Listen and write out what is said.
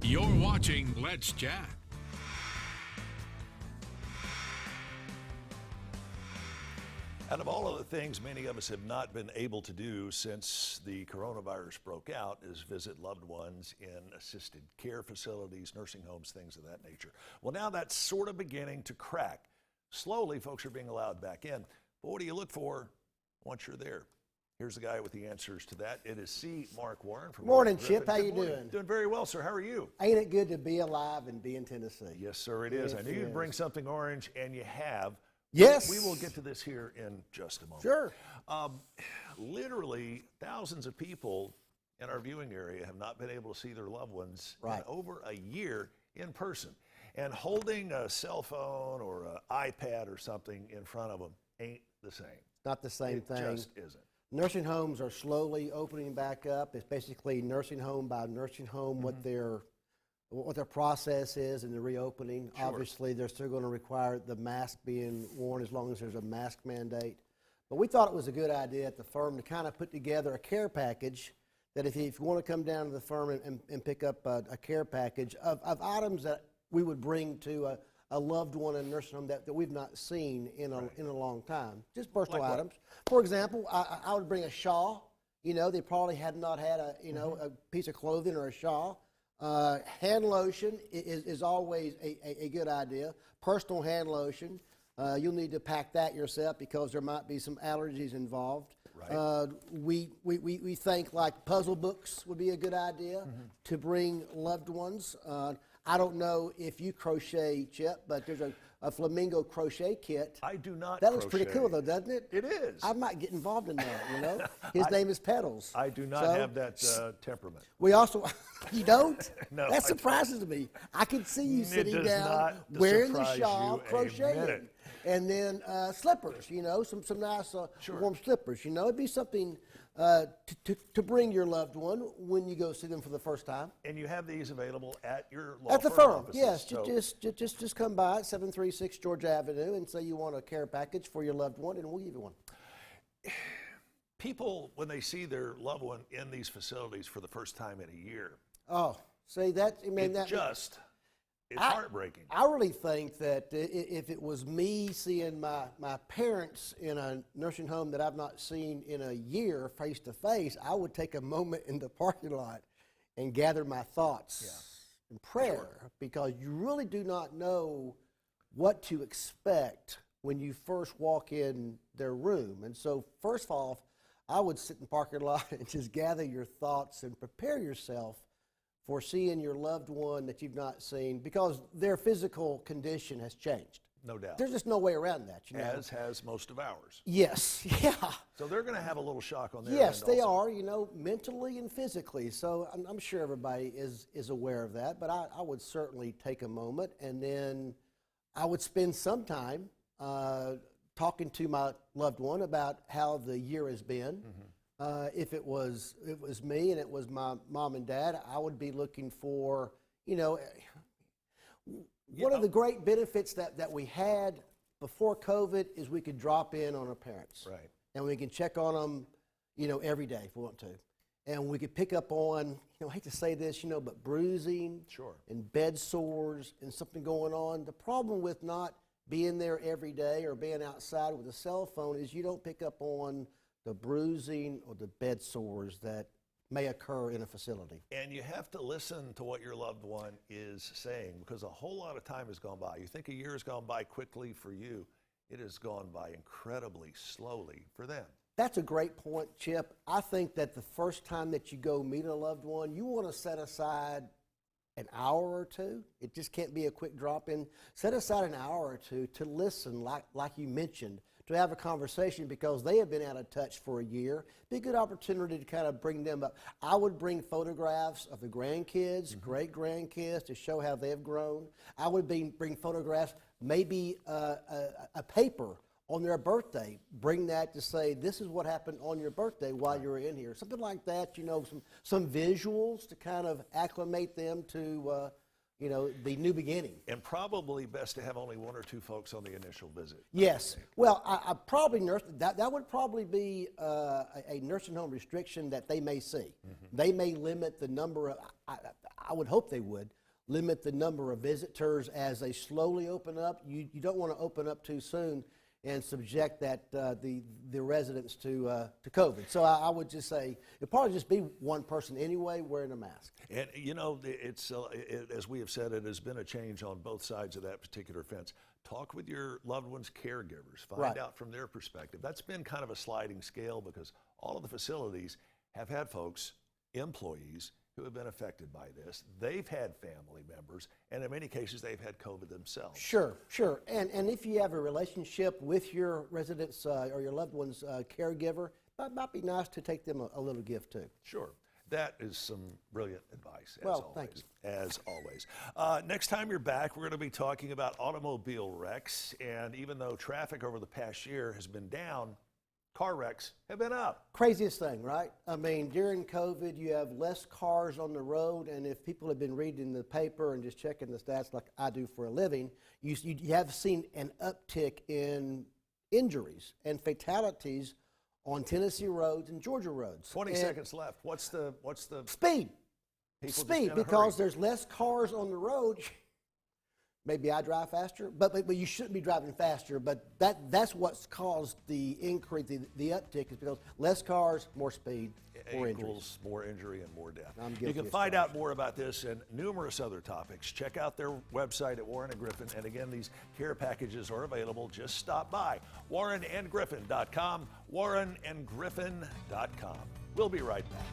You're watching Let's Chat. Out of all of the things many of us have not been able to do since the coronavirus broke out is visit loved ones in assisted care facilities, nursing homes, things of that nature. Well, now that's sort of beginning to crack. Slowly, folks are being allowed back in. But what do you look for once you're there? Here's the guy with the answers to that. It is C. Mark Warren from Morning, Griffin. Chip. How you doing? Doing very well, sir. How are you? Ain't it good to be alive and be in Tennessee? Yes, sir, it is. I knew you'd bring something orange, and you have. Yes. We will get to this here in just a moment. Sure. Literally, thousands of people in our viewing area have not been able to see their loved ones in over a year in person. And holding a cell phone or an iPad or something in front of them ain't the same. Not the same thing. It just isn't. Nursing homes are slowly opening back up. It's basically nursing home by nursing home, what their process is in the reopening. Sure. Obviously, they're still going to require the mask being worn as long as there's a mask mandate. But we thought it was a good idea at the firm to kind of put together a care package that if you want to come down to the firm and pick up a care package of items that we would bring to a loved one in a nursing home that we've not seen in a long time. Just personal items. For example, I would bring a shawl. You know, they probably had not had a piece of clothing or a shawl. Hand lotion is always a good idea. Personal hand lotion. You'll need to pack that yourself because there might be some allergies involved. Right. We think like puzzle books would be a good idea to bring loved ones. I don't know if you crochet, Chip, but there's a flamingo crochet kit. I do not That looks pretty cool, though, doesn't it? It is. I might get involved in that, you know. His name is Petals. I do not have that temperament. We also, you don't? No. That surprises me. I can see you sitting does down, not wearing the surprise shawl, you a crocheting. minute. And then slippers, you know, some nice warm slippers. You know, it'd be something to bring your loved one when you go see them for the first time. And you have these available at your law At the firm firm, offices, yes. so Just come by at 736 Georgia Avenue and say you want a care package for your loved one, and we'll give you one. people, when they see their loved one in these facilities for the first time in a year, Oh, see, it's heartbreaking. I really think that if it was me seeing my parents in a nursing home that I've not seen in a year face to face, I would take a moment in the parking lot and gather my thoughts in prayer because you really do not know what to expect when you first walk in their room. And so first of all, I would sit in the parking lot and just gather your thoughts and prepare yourself for seeing your loved one that you've not seen because their physical condition has changed. No doubt. There's just no way around that, you know. As has most of ours. Yes, yeah. So they're going to have a little shock on their Yes, end they also. are, you know, mentally and physically. So I'm sure everybody is aware of that, but I would certainly take a moment and then I would spend some time talking to my loved one about how the year has been. If it was me and it was my mom and dad, I would be looking for, you know, one of the great benefits that we had before COVID is we could drop in on our parents. Right. And we can check on them, you know, every day if we want to. And we could pick up on, you know, I hate to say this, you know, but bruising and bed sores and something going on. The problem with not being there every day or being outside with a cell phone is you don't pick up on the bruising or the bed sores that may occur in a facility. And you have to listen to what your loved one is saying because a whole lot of time has gone by. You think a year has gone by quickly for you. It has gone by incredibly slowly for them. That's a great point, Chip. I think that the first time that you go meet a loved one, you want to set aside an hour or two. It just can't be a quick drop-in. Set aside an hour or two to listen, like you mentioned, to have a conversation because they have been out of touch for a year. Be a good opportunity to kind of bring them up. I would bring photographs of the grandkids, great-grandkids to show how they've grown. I would bring photographs, maybe a paper on their birthday. Bring that to say, this is what happened on your birthday while you were in here. Something like that, you know, some visuals to kind of acclimate them to you know, the new beginning. And probably best to have only one or two folks on the initial visit. Yes. Well, I probably that would probably be a nursing home restriction that they may see. They may limit the number of, I would hope they would, limit the number of visitors as they slowly open up. You don't want to open up too soon and subject the residents to COVID. So I would just say it'd probably just be one person anyway wearing a mask. And you know, as we have said, it has been a change on both sides of that particular fence. Talk with your loved ones' caregivers. Find out from their perspective. That's been kind of a sliding scale because all of the facilities have had folks, employees, who have been affected by this. They've had family members, and in many cases, they've had COVID themselves. Sure. And if you have a relationship with your residents or your loved one's caregiver, it might be nice to take them a little gift too. Sure. That is some brilliant advice, as Well, always. thank you. As always. Next time you're back, we're going to be talking about automobile wrecks. And even though traffic over the past year has been down, car wrecks have been up. Craziest thing, right? I mean, during COVID, you have less cars on the road, and if people have been reading the paper and just checking the stats like I do for a living, you have seen an uptick in injuries and fatalities on Tennessee roads and Georgia roads. 20 seconds left. What's the speed? People just Speed, in a because hurry. there's less cars on the road. Maybe I drive faster, but you shouldn't be driving faster. But that's what's caused the increase, the uptick, is because less cars, more speed, more injuries. Equals more injury and more death. I'm You guilty can as find charged. out more about this and numerous other topics. Check out their website at Warren and Griffin. And again, these care packages are available. Just stop by warrenandgriffin.com, warrenandgriffin.com. We'll be right back.